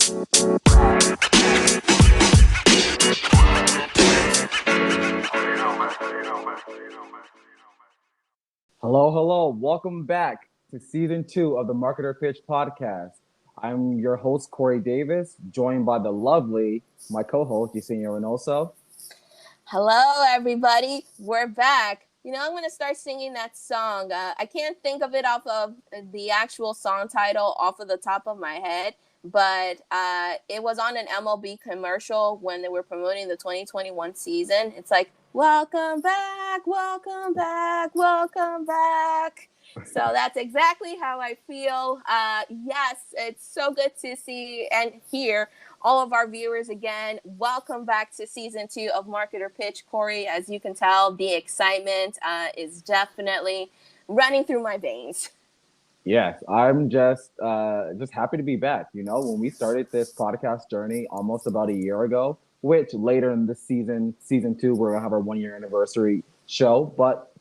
Hello, hello. Welcome back to season 2 of the Marketer Pitch podcast. I'm your host, Corey Davis, joined by the lovely, my co-host, Yesenia Reynoso. Hello, everybody. We're back. I'm going to start singing that song. I can't think of it off of the actual song title off of the top of my head, but it was on an MLB commercial when they were promoting the 2021 season. It's like, welcome back, welcome back, welcome back. So that's exactly how I feel. Yes, it's so good to see and hear all of our viewers again. Welcome back to season 2 of Marketer Pitch. Corey, as you can tell, the excitement is definitely running through my veins. Yes, I'm just happy to be back. When we started this podcast journey almost about a year ago, which later in the season 2, we're gonna have our 1 year anniversary show. But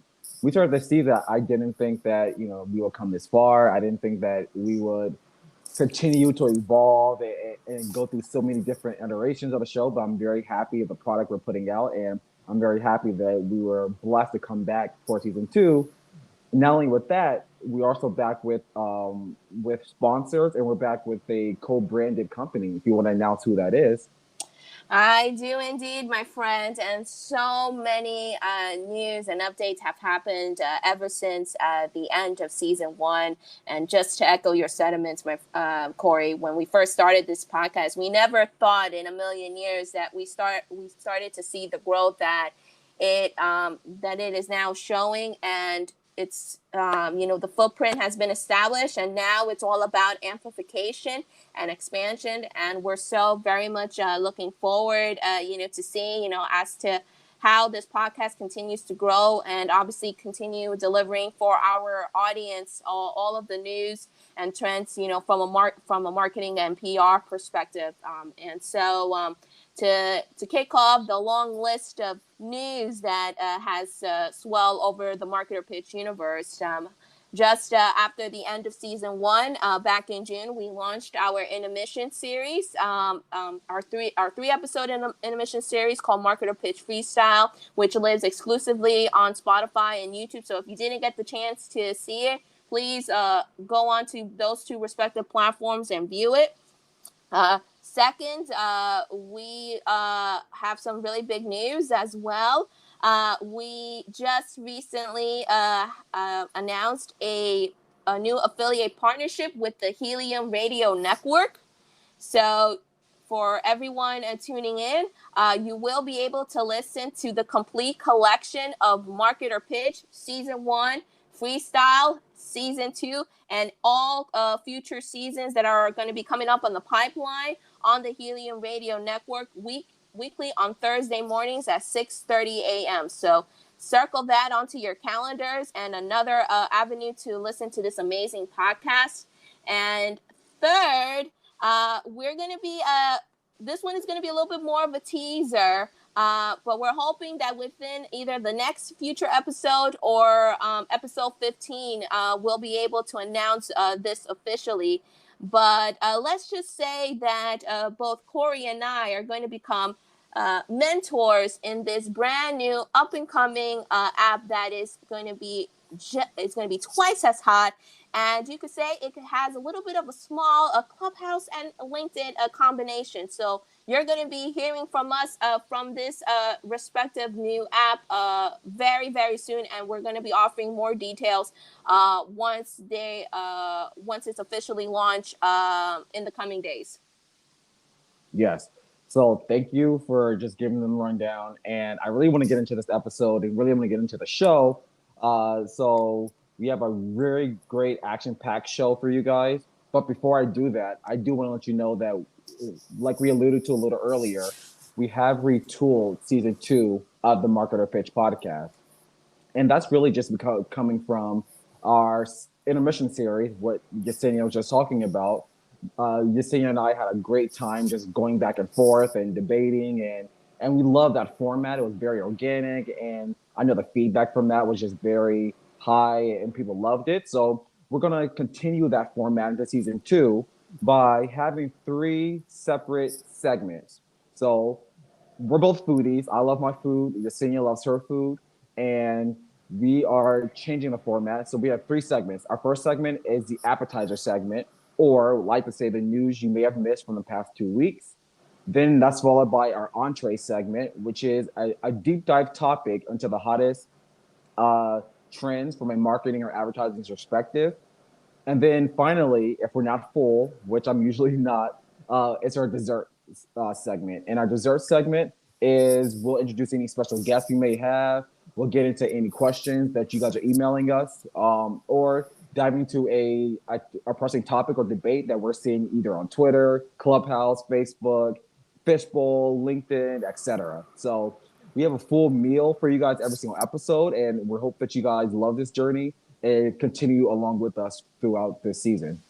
we started to see that I didn't think that we would come this far. I didn't think that we would continue to evolve and go through so many different iterations of the show. But I'm very happy with the product we're putting out, and I'm very happy that we were blessed to come back for season 2. Not only with that, we're also back with sponsors, and we're back with a co-branded company. If you want to announce who that is. I do indeed, my friend, and so many news and updates have happened ever since the end of season 1. And just to echo your sentiments, my Corey, when we first started this podcast, we never thought in a million years that we started to see the growth that it is now showing, and it's the footprint has been established, and now it's all about amplification and expansion. And we're so very much looking forward, to seeing, as to how this podcast continues to grow and obviously continue delivering for our audience all of the news and trends, from a marketing and PR perspective. And so to kick off the long list of news that has swelled over the Marketer Pitch universe, just after the end of season 1, back in June, we launched our intermission series, our three episode intermission series called Marketer Pitch Freestyle, which lives exclusively on Spotify and YouTube. So if you didn't get the chance to see it, please go on to those 2 respective platforms and view it. Second, we have some really big news as well. We just recently announced a new affiliate partnership with the Helium Radio Network. So for everyone tuning in, you will be able to listen to the complete collection of Marketer Pitch Season 1, Freestyle Season 2, and all future seasons that are going to be coming up on the pipeline on the Helium Radio Network weekly on Thursday mornings at 6:30 a.m. So circle that onto your calendars, and another avenue to listen to this amazing podcast. And third, we're going to be this one is going to be a little bit more of a teaser, but we're hoping that within either the next future episode or episode 15, we'll be able to announce this officially. But let's just say that both Corey and I are going to become mentors in this brand new up and coming app that is going to be twice as hot. And you could say it has a little bit of a small Clubhouse and LinkedIn combination. So you're going to be hearing from us from this respective new app very, very soon. And we're going to be offering more details once it's officially launched in the coming days. Yes. So thank you for just giving them a rundown. And I really want to get into this episode and really want to get into the show. So we have a very great action-packed show for you guys. But before I do that, I do want to let you know that, like we alluded to a little earlier, we have retooled season 2 of the Marketer Pitch podcast. And that's really just because coming from our intermission series, what Yesenia was just talking about. Yesenia and I had a great time just going back and forth and debating, and we loved that format. It was very organic, and I know the feedback from that was just very high and people loved it. So we're going to continue that format into season 2. by having three separate segments. So we're both foodies. I love my food. Yesenia loves her food, and we are changing the format. So we have three segments. Our first segment is the appetizer segment, or like to say, the news you may have missed from the past 2 weeks. Then that's followed by our entree segment, which is a deep dive topic into the hottest uh, trends from a marketing or advertising perspective. And then finally, if we're not full, which I'm usually not, it's our dessert segment. And our dessert segment is we'll introduce any special guests we may have. We'll get into any questions that you guys are emailing us, or dive into a pressing topic or debate that we're seeing either on Twitter, Clubhouse, Facebook, Fishbowl, LinkedIn, etc. So we have a full meal for you guys every single episode, and we hope that you guys love this journey and continue along with us throughout this season.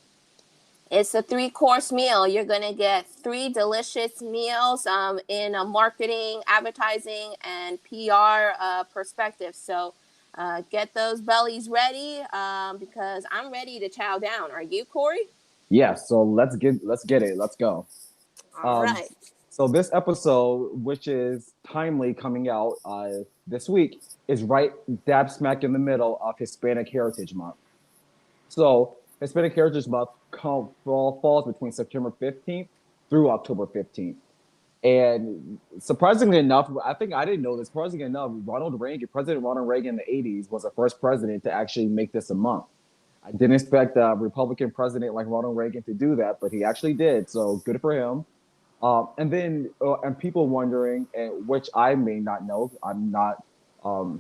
It's a 3-course meal. You're going to get 3 delicious meals in a marketing, advertising, and PR perspective. So get those bellies ready because I'm ready to chow down. Are you, Corey? Yeah, so let's get it. Let's go. All Um, right. so this episode, which is timely coming out this week, is right dab smack in the middle of Hispanic Heritage Month. So Hispanic Heritage Month falls between September 15th through October 15th. And surprisingly enough, I think I didn't know this. Surprisingly enough, President Ronald Reagan in the 80s was the first president to actually make this a month. I didn't expect a Republican president like Ronald Reagan to do that, but he actually did. So good for him. And people wondering, which I may not know, I'm not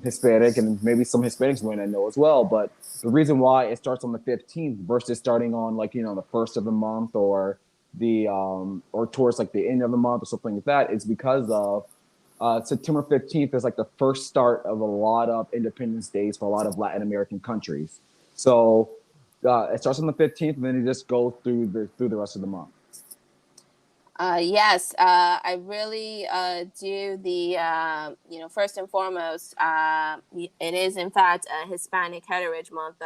Hispanic, and maybe some Hispanics may not know as well. But the reason why it starts on the 15th versus starting on the first of the month or towards like the end of the month or something like that is because of September 15th is like the first start of a lot of Independence Days for a lot of Latin American countries. So it starts on the 15th, and then it just goes through the rest of the month. Yes, I really do first and foremost, it is in fact a Hispanic Heritage Month.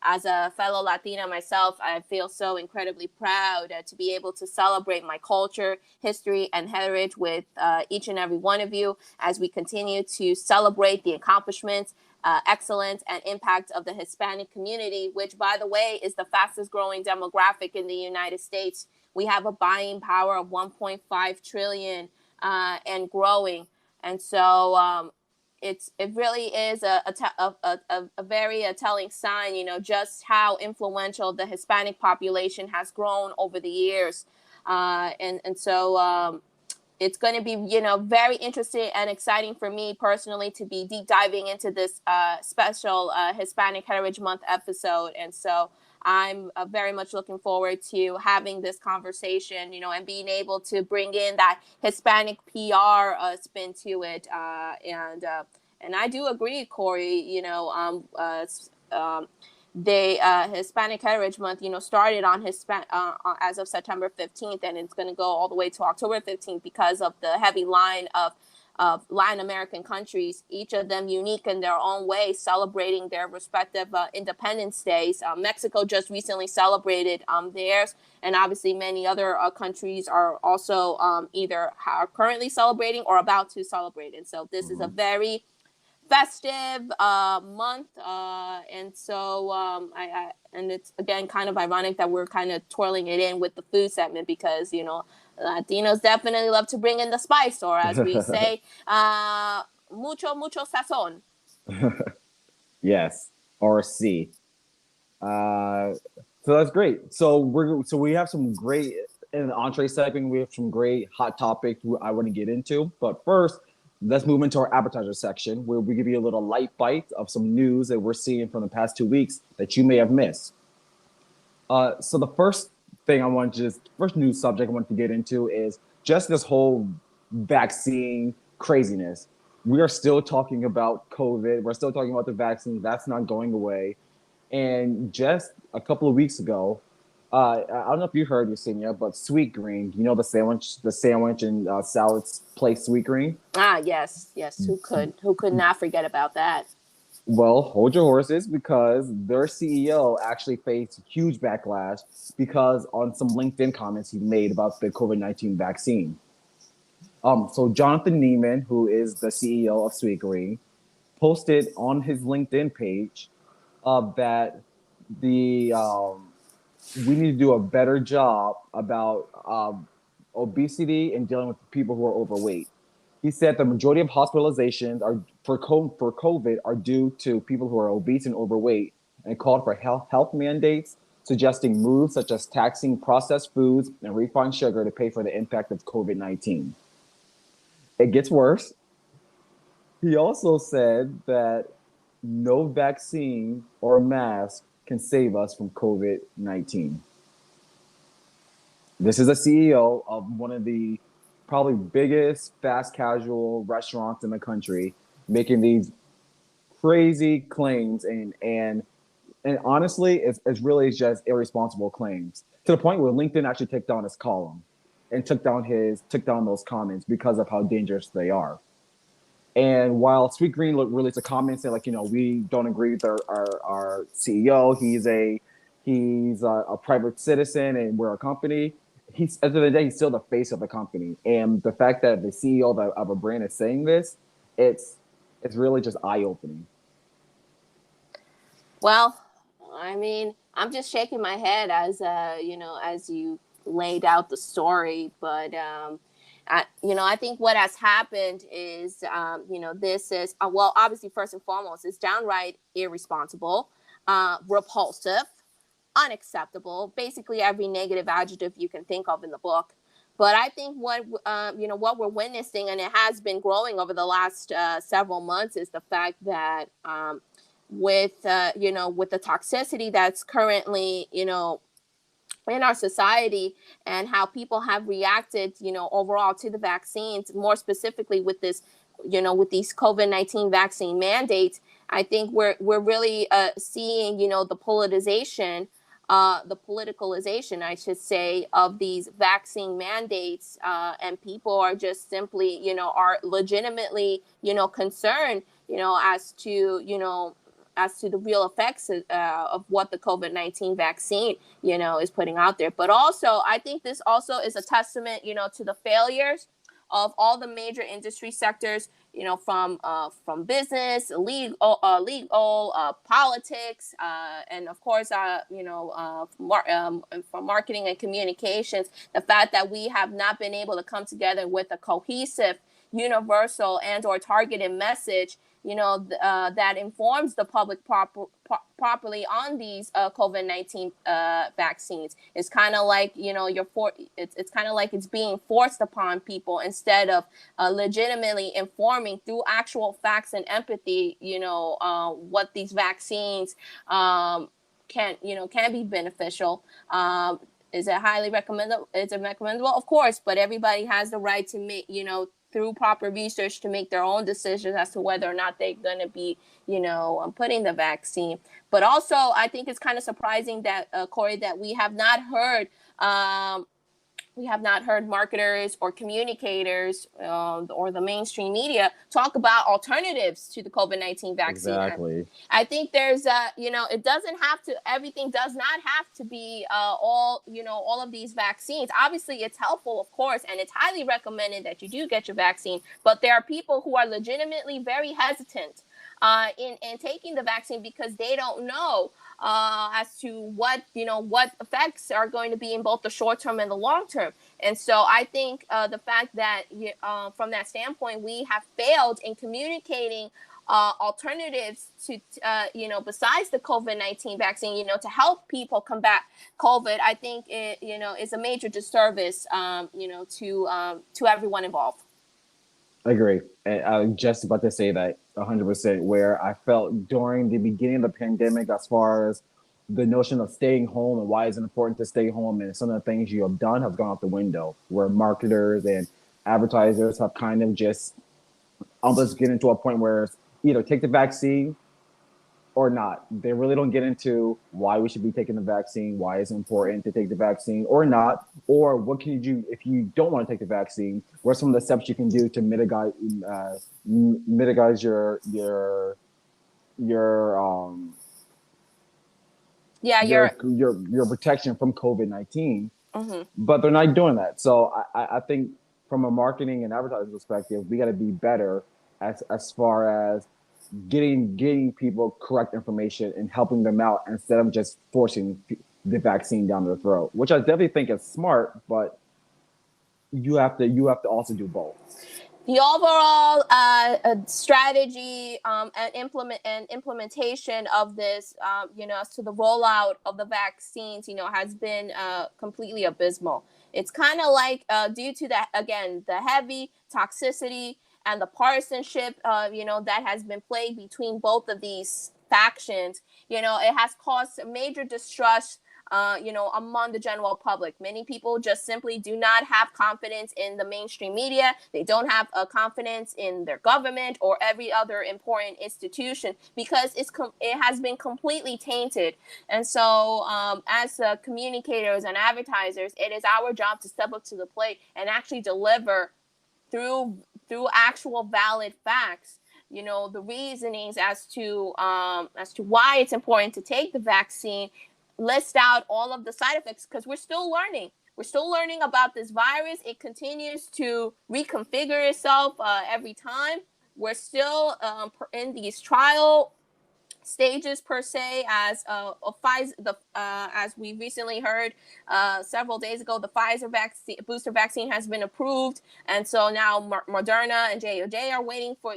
As a fellow Latina myself, I feel so incredibly proud to be able to celebrate my culture, history, and heritage with each and every one of you as we continue to celebrate the accomplishments, excellence, and impact of the Hispanic community, which, by the way, is the fastest growing demographic in the United States. We have a buying power of 1.5 trillion and growing. And so it really is a very telling sign, just how influential the Hispanic population has grown over the years. So it's going to be, very interesting and exciting for me personally to be deep diving into this special Hispanic Heritage Month episode. And so I'm very much looking forward to having this conversation, and being able to bring in that Hispanic PR spin to it. And I do agree, Corey, the Hispanic Heritage Month, started on as of September 15th, and it's going to go all the way to October 15th because of the heavy line of Latin American countries, each of them unique in their own way, celebrating their respective Independence Days. Mexico just recently celebrated theirs, and obviously many other countries are also either are currently celebrating or about to celebrate. And so this is a very festive month, and so and it's again kind of ironic that we're kind of twirling it in with the food segment because Latinos definitely love to bring in the spice, or as we say, mucho sazón. Yes, or C. So that's great. So we have some great in the entree segment. We have some great hot topics I want to get into, but first, let's move into our appetizer section where we give you a little light bite of some news that we're seeing from the past 2 weeks that you may have missed. So the first news subject I want to get into is just this whole vaccine craziness. We are still talking about COVID. We're still talking about the vaccine. That's not going away. And just a couple of weeks ago, I don't know if you heard, Yesenia, but Sweet Green, the sandwich and salads place Sweet Green. Ah, yes. Who could not forget about that? Well, hold your horses because their CEO actually faced huge backlash because on some LinkedIn comments he made about the COVID-19 vaccine. So Jonathan Neiman, who is the CEO of Sweetgreen, posted on his LinkedIn page that the we need to do a better job about obesity and dealing with people who are overweight. He said the majority of hospitalizations are for COVID are due to people who are obese and overweight, and called for health mandates, suggesting moves such as taxing processed foods and refined sugar to pay for the impact of COVID-19. It gets worse. He also said that no vaccine or mask can save us from COVID-19. This is a CEO of one of the probably biggest fast casual restaurants in the country making these crazy claims and honestly it's really just irresponsible claims to the point where LinkedIn actually took down his column and took down those comments because of how dangerous they are. And while Sweetgreen released a comment saying, like, we don't agree with our CEO, he's a private citizen and we're a company. He's at the end of the day, he's still the face of the company. And the fact that the CEO of a brand is saying this, it's really just eye opening. Well, I mean, I'm just shaking my head as as you laid out the story, but I think what has happened is, this is well, obviously, first and foremost, it's downright irresponsible, repulsive, unacceptable, basically every negative adjective you can think of in the book. But I think what we're witnessing, and it has been growing over the last several months, is the fact that with the toxicity that's currently in our society, and how people have reacted overall to the vaccines, more specifically with this with these COVID-19 vaccine mandates. I think we're really seeing the politicalization, I should say, of these vaccine mandates, and people are just simply are legitimately concerned as to the real effects of what the COVID-19 vaccine, is putting out there. But also, I think this also is a testament, to the failures of all the major industry sectors, from business, legal, politics, and of course, from marketing and communications. The fact that we have not been able to come together with a cohesive, universal, and/or targeted message, that informs the public properly on these COVID-19 vaccines. It's kind of like it's kind of like it's being forced upon people instead of legitimately informing through actual facts and empathy. What these vaccines can be beneficial. Is it highly recommendable? Is it recommendable? Of course, but everybody has the right to make through proper research to make their own decisions as to whether or not they're going to be, putting the vaccine. But also, I think it's kind of surprising that, Corey, that we have not heard marketers or communicators or the mainstream media talk about alternatives to the COVID-19 vaccine. Exactly. I think there's it doesn't have to, everything does not have to be all of these vaccines. Obviously, it's helpful, of course, and it's highly recommended that you do get your vaccine. But there are people who are legitimately very hesitant in taking the vaccine because they don't know as to what effects are going to be in both the short term and the long term. And so I think the fact that from that standpoint, we have failed in communicating alternatives to besides the COVID-19 vaccine, to help people combat COVID, I think it is a major disservice to everyone involved. I agree. And I was just about to say that 100%, where I felt during the beginning of the pandemic, as far as the notion of staying home and why it's important to stay home, and some of the things you have done have gone out the window, where marketers and advertisers have kind of just almost get into a point where it's either take the vaccine or not. They really don't get into why we should be taking the vaccine, why it's important to take the vaccine or not, or what can you do if you don't want to take the vaccine. What are some of the steps you can do to mitigate your your Yeah, your protection from COVID-19, mhm. but they're not doing that. So I think from a marketing and advertising perspective, we got to be better as far as getting people correct information and helping them out instead of just forcing the vaccine down their throat, which I definitely think is smart, but you have to also do both. The overall strategy and implementation of this, as to the rollout of the vaccines, has been completely abysmal. It's kind of like due to that, again, the heavy toxicity and the partisanship, that has been played between both of these factions. It has caused major distrust among the general public. Many people just simply do not have confidence in the mainstream media. They don't have a confidence in their government or every other important institution because it has been completely tainted. And so, as communicators and advertisers, it is our job to step up to the plate and actually deliver through actual valid facts, the reasonings as to why it's important to take the vaccine, list out all of the side effects, because we're still learning about this virus. It continues to reconfigure itself every time. We're still in these trial stages per se, as Pfizer, as we recently heard several days ago, the Pfizer vaccine booster vaccine has been approved, and so now Moderna and J&J are waiting for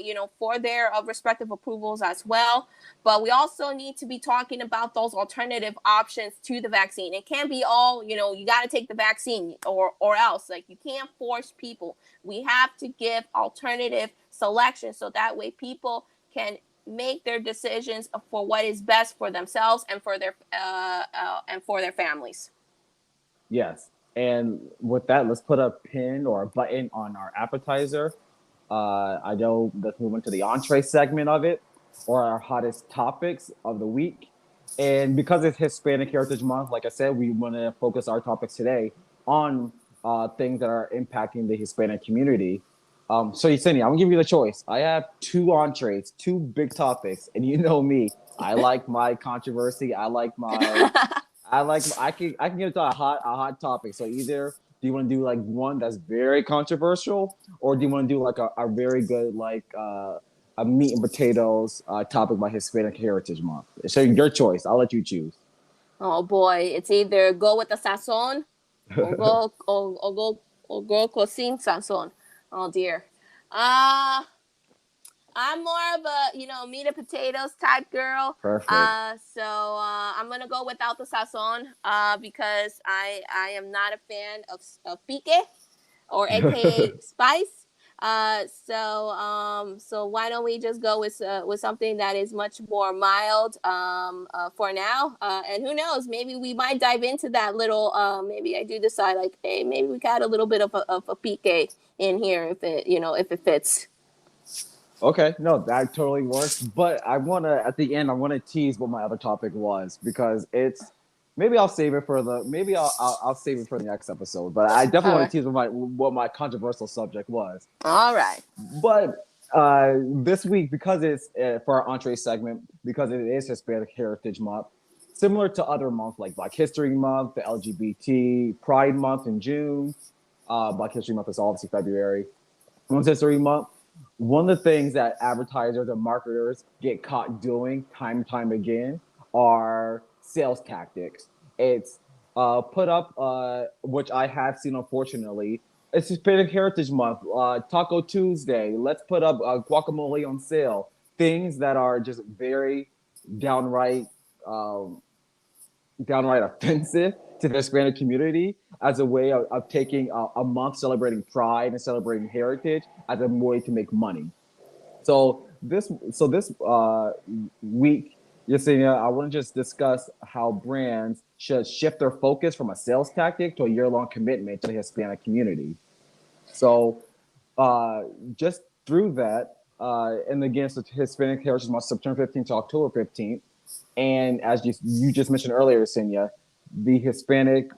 their respective approvals as well. But we also need to be talking about those alternative options to the vaccine. It can't be all you got to take the vaccine or else. Like, you can't force people. We have to give alternative selection so that way people can make their decisions for what is best for themselves and for their families. Yes. And with that, let's put a pin or a button on our appetizer. I know, let's move into the entree segment of it, or our hottest topics of the week. And because it's Hispanic Heritage Month, like I said, we want to focus our topics today on things that are impacting the Hispanic community. So, Yesenia, I'm gonna give you the choice. I have two entrees, two big topics, and you know me. I like my controversy. I can get into a hot topic. So either do you want to do like one that's very controversial, or do you want to do like a very good like a meat and potatoes topic by Hispanic Heritage Month? So your choice. I'll let you choose. Oh boy, it's either go with the sazon or go cocin sazon. Oh dear. Uh I'm more of a meat and potatoes type girl. Perfect. So I'm gonna go without the sazon because I am not a fan of pique, or AKA spice. So why don't we just go with something that is much more mild for now? And who knows, maybe we might dive into that little. Maybe I do decide like, hey, maybe we got a little bit of a pique in here if it fits. Okay, no, that totally works. But at the end, I want to tease what my other topic was because maybe I'll save it for I'll save it for the next episode. But I definitely All want right. to tease what my controversial subject was. All right. But this week, because it's for our entree segment, because it is Hispanic Heritage Month, similar to other months like Black History Month, the LGBT Pride Month in June, Black History Month is obviously February, Women's History Month. One of the things that advertisers and marketers get caught doing time and time again are sales tactics. It's put up, which I have seen unfortunately. It's Hispanic Heritage Month, Taco Tuesday. Let's put up guacamole on sale. Things that are just very downright um, downright offensive to the Hispanic community as a way of taking a month celebrating pride and celebrating heritage as a way to make money. So this week, Yesenia, I want to just discuss how brands should shift their focus from a sales tactic to a year-long commitment to the Hispanic community. So uh, just through that, and again, it's Hispanic Heritage Month, September 15th to October 15th. And as you just mentioned earlier, Senya, the Hispanic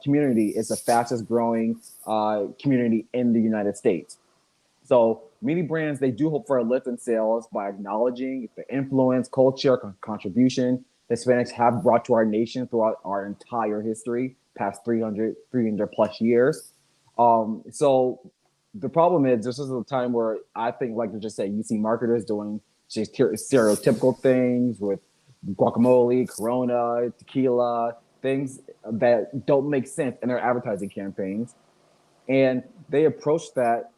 community is the fastest growing community in the United States. So many brands, they do hope for a lift in sales by acknowledging the influence, culture, contribution Hispanics have brought to our nation throughout our entire history, past 300 plus years. So the problem is this is a time where I think, like you just said, you see marketers doing just stereotypical things with guacamole, Corona, tequila, things that don't make sense in their advertising campaigns. And they approach that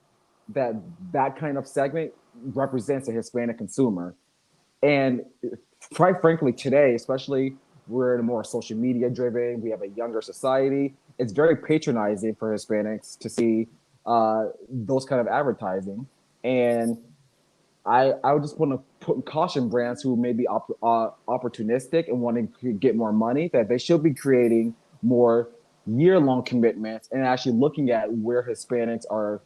that kind of segment represents a Hispanic consumer. And quite frankly, today, especially we're in a more social media driven, we have a younger society. It's very patronizing for Hispanics to see those kind of advertising. And I would just want to put caution brands who may be opportunistic and wanting to get more money that they should be creating more year-long commitments and actually looking at where Hispanics are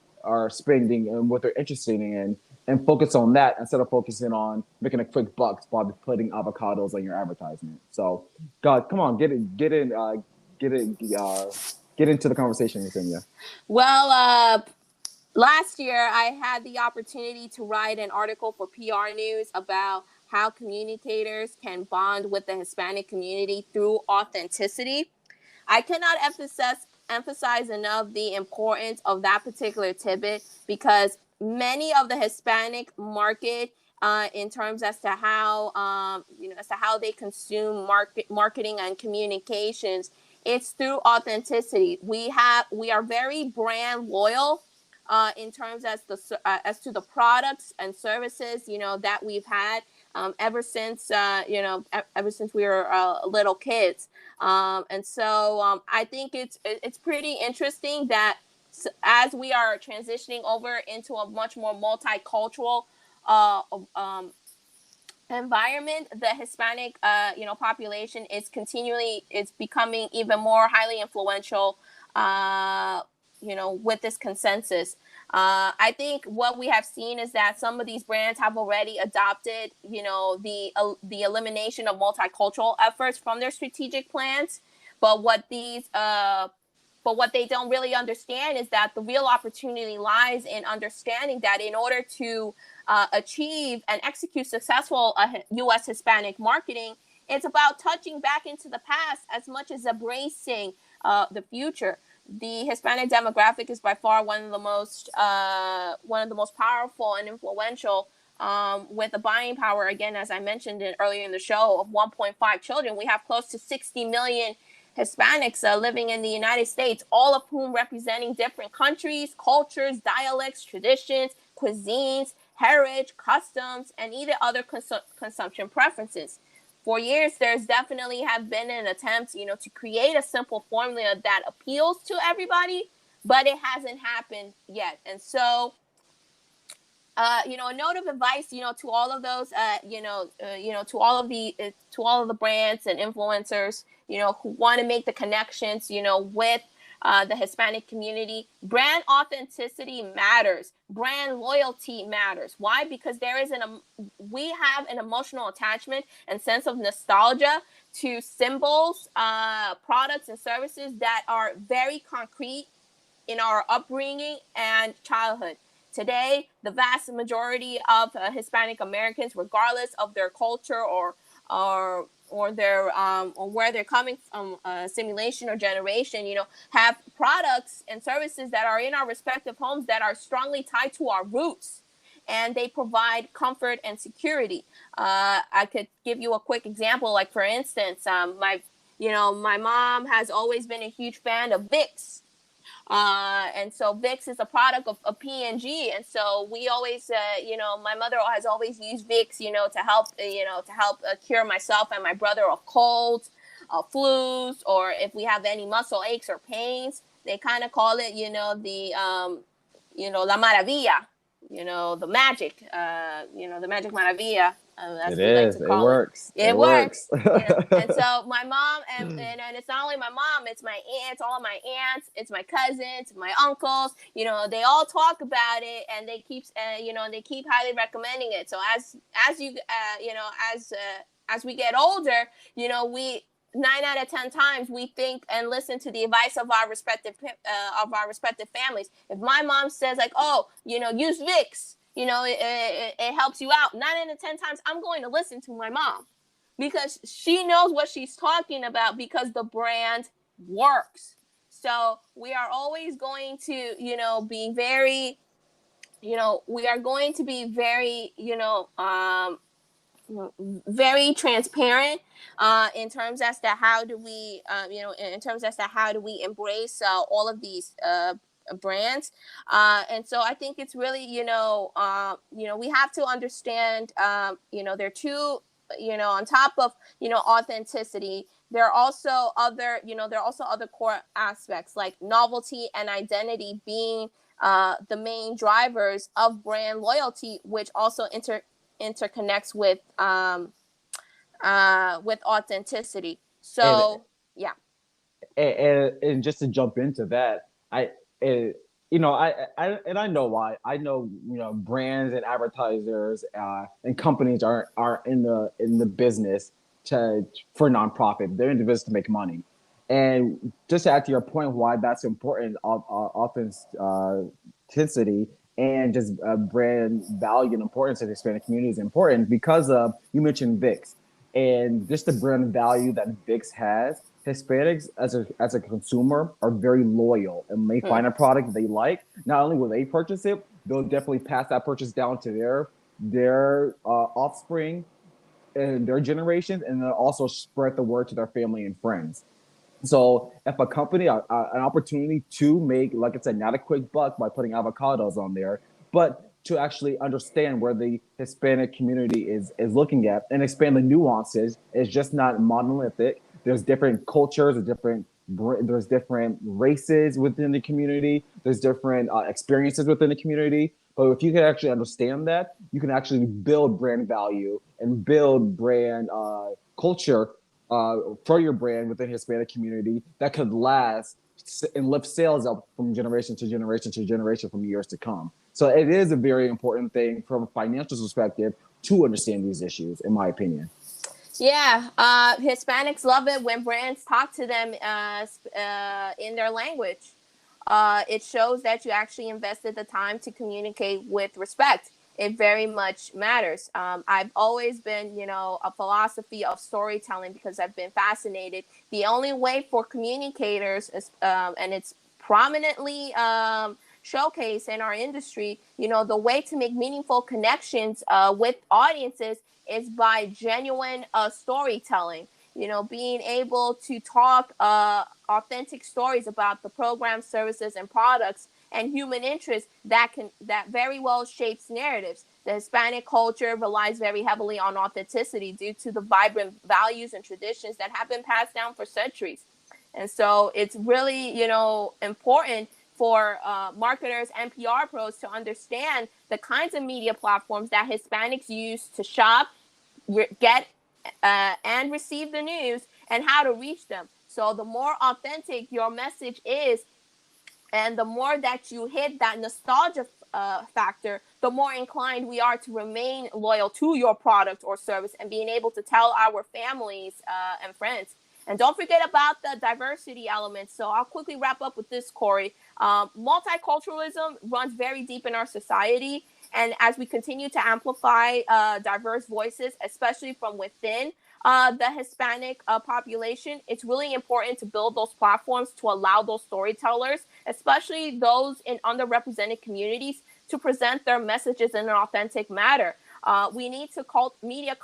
spending and what they're interested in and focus on that instead of focusing on making a quick buck by putting avocados on your advertisement. So, God, come on, get in, get into the conversation, Yesenia. Well, last year, I had the opportunity to write an article for PR News about how communicators can bond with the Hispanic community through authenticity. I cannot emphasize enough the importance of that particular tidbit because many of the Hispanic market, in terms as to how as to how they consume marketing and communications, it's through authenticity. We are very brand loyal in terms as to the products and services that we've had ever since ever since we were little kids. And so I think it's pretty interesting that as we are transitioning over into a much more multicultural uh, um, environment, the Hispanic population is becoming even more highly influential. With this consensus. I think what we have seen is that some of these brands have already adopted, the elimination of multicultural efforts from their strategic plans. But what they don't really understand is that the real opportunity lies in understanding that in order to achieve and execute successful U.S. Hispanic marketing, it's about touching back into the past as much as embracing the future. The Hispanic demographic is by far one of the most powerful and influential, with a buying power, again, as I mentioned earlier in the show, of 1.5 children. We have close to 60 million Hispanics living in the United States, all of whom representing different countries, cultures, dialects, traditions, cuisines, heritage, customs, and either other consumption preferences. For years, there's definitely have been an attempt, to create a simple formula that appeals to everybody, but it hasn't happened yet. And so, a note of advice, to all of those, to all of the brands and influencers, who want to make the connections, with the Hispanic community. Brand authenticity matters. Brand loyalty matters. Why? Because we have an emotional attachment and sense of nostalgia to symbols, products, and services that are very concrete in our upbringing and childhood. Today, the vast majority of Hispanic Americans, regardless of their culture or their or where they're coming from, simulation or generation, have products and services that are in our respective homes that are strongly tied to our roots, and they provide comfort and security. I could give you a quick example, like for instance, my mom has always been a huge fan of Vicks. And so Vicks is a product of P&G, and so we always, my mother has always used Vicks, to help cure myself and my brother of colds, flus, or if we have any muscle aches or pains. They kind of call it, La Maravilla, the magic, the magic Maravilla. As It we like is. to It call it. works. It works. And so my mom and it's not only my mom, it's my aunts, all of my aunts, it's my cousins, my uncles. They all talk about it, and they keep they keep highly recommending it. So as you as we get older, we 9 out of 10 times we think and listen to the advice of our respective families. If my mom says like, oh, use Vicks, it helps you out, 9 out of 10 times I'm going to listen to my mom, because she knows what she's talking about, because the brand works. So we are always going to, be very, we are going to be very, very transparent in terms as to how do we, in terms as to how do we embrace all of these brands. And so I think it's really, we have to understand, they're two, on top of, authenticity, there are also other, there are also other core aspects like novelty and identity being the main drivers of brand loyalty, which also interconnects with authenticity. And So yeah. and just to jump into that, uh, I know why. I know, brands and advertisers and companies are in the business to for nonprofit. They're in the business to make money. And just to add to your point, why that's important, authenticity and just brand value and importance of the Hispanic community is important because of, you mentioned VIX, and just the brand value that VIX has. Hispanics as a consumer are very loyal, and when they find a product they like, not only will they purchase it, they'll definitely pass that purchase down to their offspring and their generations, and then also spread the word to their family and friends. So if a company, an opportunity to make, like I said, not a quick buck by putting avocados on there, but to actually understand where the Hispanic community is looking at and expand the nuances, it's just not monolithic. There's different cultures, there's different races within the community. There's different experiences within the community. But if you can actually understand that, you can actually build brand value and build brand culture for your brand within the Hispanic community that could last and lift sales up from generation to generation to generation from years to come. So it is a very important thing from a financial perspective to understand these issues, in my opinion. Yeah, Hispanics love it when brands talk to them in their language. It shows that you actually invested the time to communicate with respect. It very much matters. I've always been, a philosophy of storytelling because I've been fascinated. The only way for communicators, and it's prominently showcased in our industry, the way to make meaningful connections with audiences is by genuine storytelling. Being able to talk authentic stories about the programs, services, and products and human interest that very well shapes narratives. The Hispanic culture relies very heavily on authenticity due to the vibrant values and traditions that have been passed down for centuries. And so it's really, important for marketers and PR pros to understand the kinds of media platforms that Hispanics use to shop, get and receive the news, and how to reach them. So the more authentic your message is, and the more that you hit that nostalgia factor, the more inclined we are to remain loyal to your product or service and being able to tell our families and friends. And don't forget about the diversity elements. So I'll quickly wrap up with this, Corey. Multiculturalism runs very deep in our society. And as we continue to amplify diverse voices, especially from within the Hispanic population, it's really important to build those platforms to allow those storytellers, especially those in underrepresented communities, to present their messages in an authentic manner. We need to media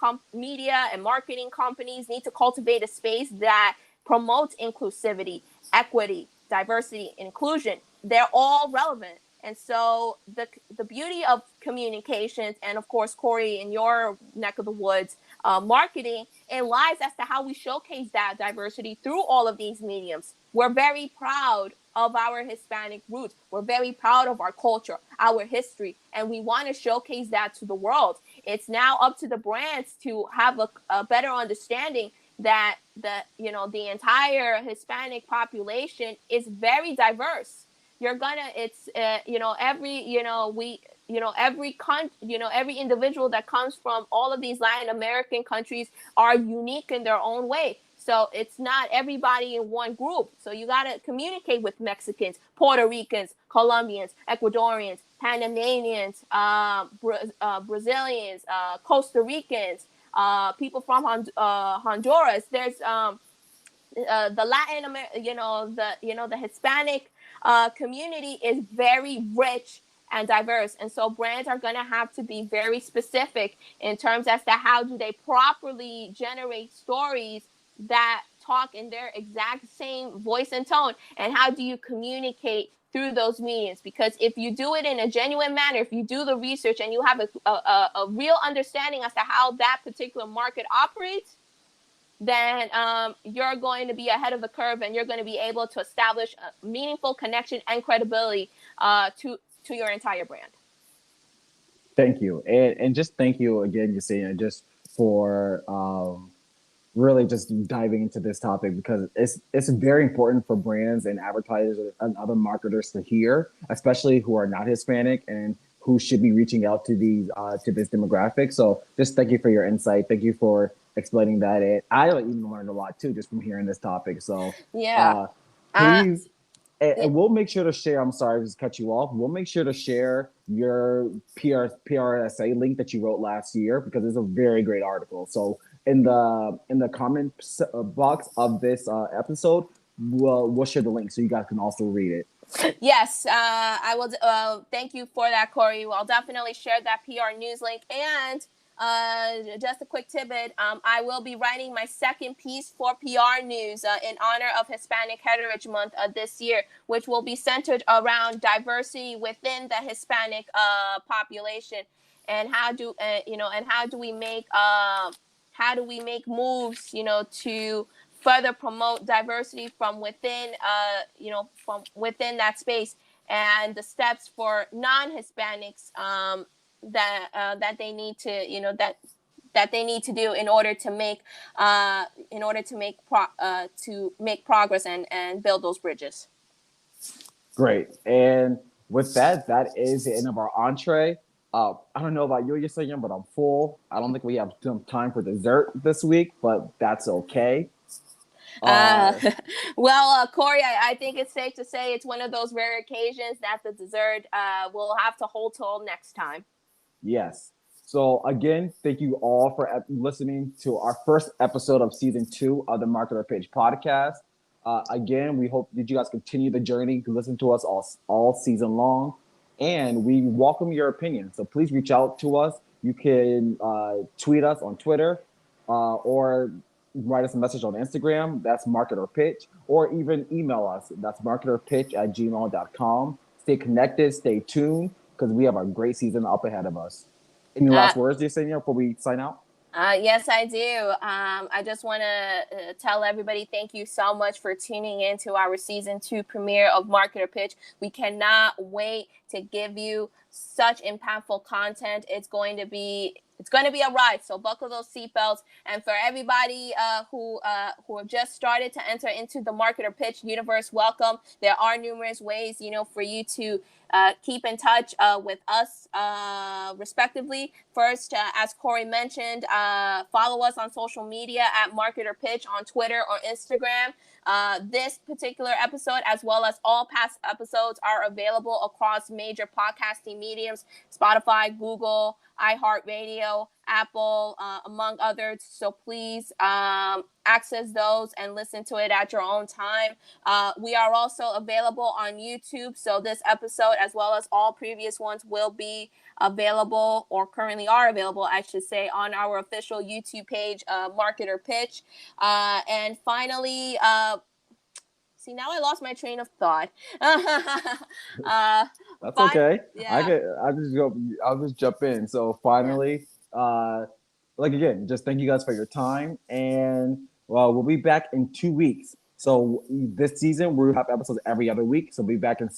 and marketing companies need to cultivate a space that promotes inclusivity, equity, diversity, inclusion. They're all relevant. And so the beauty of communications, and of course, Corey, in your neck of the woods, marketing, it lies as to how we showcase that diversity through all of these mediums. We're very proud of our Hispanic roots. We're very proud of our culture, our history, and we want to showcase that to the world. It's now up to the brands to have a better understanding that the entire Hispanic population is very diverse. Every individual that comes from all of these Latin American countries are unique in their own way. So it's not everybody in one group. So you got to communicate with Mexicans, Puerto Ricans, Colombians, Ecuadorians, Panamanians, Brazilians, Costa Ricans, people from Honduras. There's the Latin America, the Hispanic community is very rich and diverse, and so brands are going to have to be very specific in terms as to how do they properly generate stories that talk in their exact same voice and tone, and how do you communicate through those mediums. Because if you do it in a genuine manner, if you do the research and you have a real understanding as to how that particular market operates, then you're going to be ahead of the curve, and you're going to be able to establish a meaningful connection and credibility to your entire brand. Thank you. And just thank you again, Yesenia, just for really just diving into this topic, because it's very important for brands and advertisers and other marketers to hear, especially who are not Hispanic and who should be reaching out to these to this demographic. So just thank you for your insight. Thank you for explaining that. I even learned a lot too just from hearing this topic. So yeah, please. And we'll make sure to share. I'm sorry to just cut you off. We'll make sure to share your PRSA link that you wrote last year, because it's a very great article. So in the comment box of this episode, we'll share the link so you guys can also read it. Yes, I will. Thank you for that, Corey. I'll definitely share that PR news link. And just a quick tidbit, I will be writing my second piece for PR News in honor of Hispanic Heritage Month this year, which will be centered around diversity within the Hispanic population, and how do we make moves, to further promote diversity from within that space, and the steps for non-Hispanics that they need to that they need to do in order to make progress and build those bridges. Great. And with that is the end of our entree. I don't know about you, Yesenia, but I'm full. I don't think we have time for dessert this week, but that's okay. Well, Corey, I think it's safe to say it's one of those rare occasions that the dessert will have to hold till next time. Yes. So again, thank you all for listening to our first episode of season 2 of the Marketer Pitch podcast. Again, we hope that you guys continue the journey. You can listen to us all season long, and we welcome your opinion. So please reach out to us. You can tweet us on Twitter or write us a message on Instagram. That's Marketer Pitch, or even email us. That's marketerpitch@gmail.com. Stay connected. Stay tuned, because we have a great season up ahead of us. Any last words, Yesenia, before we sign out? Yes, I do. I just want to tell everybody thank you so much for tuning in to our season 2 premiere of Marketer Pitch. We cannot wait to give you such impactful content. It's going to be a ride, so buckle those seatbelts. And for everybody who have just started to enter into the Marketer Pitch universe, welcome. There are numerous ways, for you to keep in touch with us, respectively. First, as Corey mentioned, follow us on social media at Marketer Pitch on Twitter or Instagram. This particular episode, as well as all past episodes, are available across major podcasting mediums: Spotify, Google, iHeartRadio, Apple, among others. So please access those and listen to it at your own time. We are also available on YouTube. So this episode, as well as all previous ones, will be available, or currently are available, I should say, on our official YouTube page, Marketer Pitch. And finally, see, now I lost my train of thought. That's okay. Yeah. I'll just jump in. So finally, again, just thank you guys for your time, and we'll be back in 2 weeks. So this season we'll have episodes every other week. So we'll be back in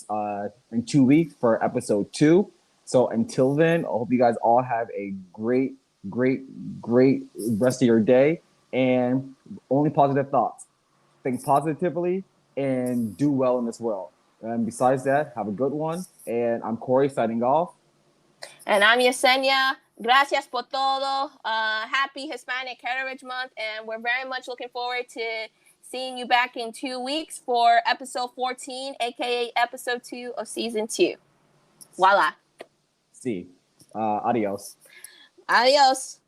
2 weeks for episode 2. So until then, I hope you guys all have a great rest of your day, and only positive thoughts. Think positively and do well in this world. And besides that, have a good one. And I'm Corey signing off. And I'm Yesenia. Gracias por todo. Happy Hispanic Heritage Month, and we're very much looking forward to seeing you back in 2 weeks for episode 14, aka episode 2 of season 2. Voila. See. Adios. Adios.